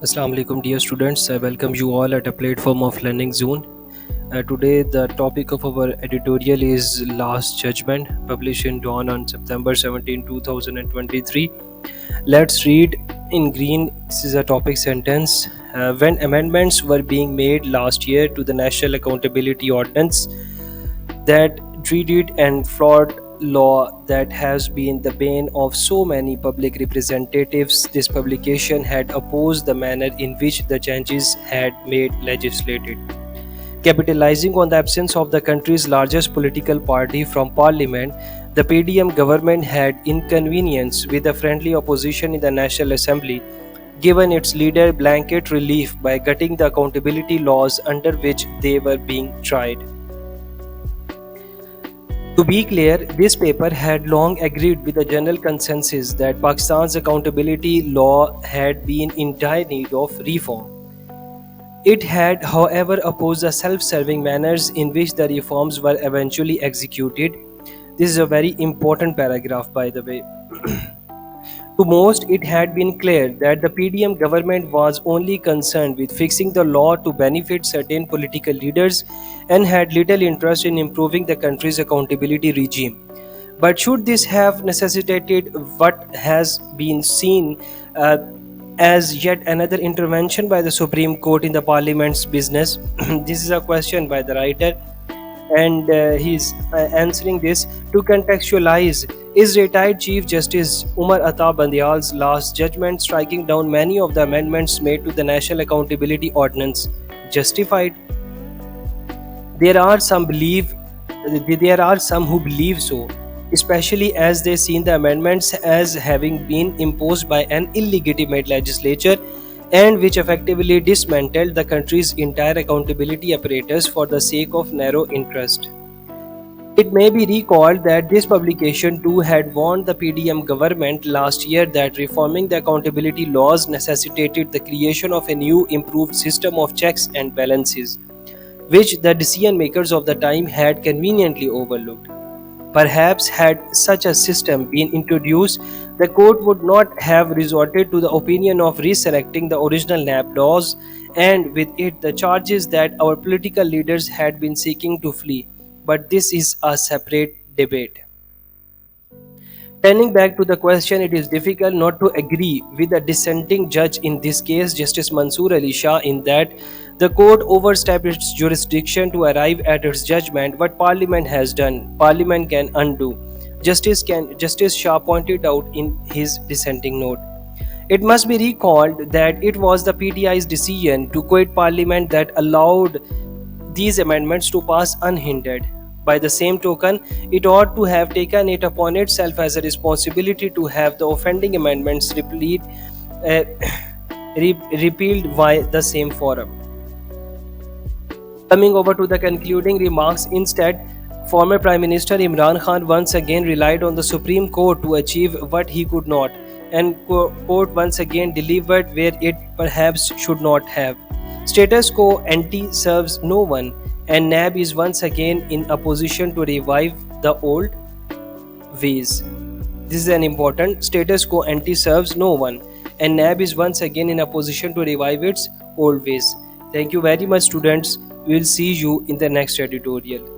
Assalamu alaikum, dear students. I welcome you all at a platform of Learning Zone. Today, the topic of our editorial is Last Judgment, published in Dawn on September 17, 2023. Let's read in green. This is a topic sentence. When amendments were being made last year to the National Accountability Ordinance, that dreaded and flawed law that has been the bane of so many public representatives, this publication had opposed the manner in which the changes had made legislated. Capitalizing on the absence of the country's largest political party from parliament, the PDM government had inconvenience with the friendly opposition in the National Assembly, given its leader blanket relief by gutting the accountability laws under which they were being tried. To be clear, this paper had long agreed with the general consensus that Pakistan's accountability law had been in dire need of reform. It had, however, opposed the self-serving manners in which the reforms were eventually executed. This is a very important paragraph, by the way. To most, it had been clear that the PDM government was only concerned with fixing the law to benefit certain political leaders and had little interest in improving the country's accountability regime. But should this have necessitated what has been seen as yet another intervention by the Supreme Court in the Parliament's business? This is a question by the writer, and he's answering this to contextualize. Is retired Chief Justice Umar Ata Bandial's last judgment striking down many of the amendments made to the National Accountability Ordinance justified? There are some who believe so, especially as they seen the amendments as having been imposed by an illegitimate legislature and which effectively dismantled the country's entire accountability apparatus for the sake of narrow interest. It may be recalled that this publication too had warned the PDM government last year that reforming the accountability laws necessitated the creation of a new improved system of checks and balances, which the decision makers of the time had conveniently overlooked. Perhaps had such a system been introduced, the court would not have resorted to the opinion of resurrecting the original NAP laws and with it the charges that our political leaders had been seeking to flee. But this is a separate debate. Turning back to the question, it is difficult not to agree with the dissenting judge in this case, Justice Mansoor Ali Shah, in that the court overstepped its jurisdiction to arrive at its judgment. What Parliament has done, Parliament can undo. Justice Shah pointed out in his dissenting note. It must be recalled that it was the PTI's decision to quit Parliament that allowed these amendments to pass unhindered. By the same token, it ought to have taken it upon itself as a responsibility to have the offending amendments uh, repealed by the same forum. Coming over to the concluding remarks, instead, former Prime Minister Imran Khan once again relied on the Supreme Court to achieve what he could not, and court once again delivered where it perhaps should not have. Status quo ante serves no one, and NAB is once again in a position to revive the old ways. This is an important status quo ante serves no one, and NAB is once again in a position to revive its old ways. Thank you very much, students. We will see you in the next editorial.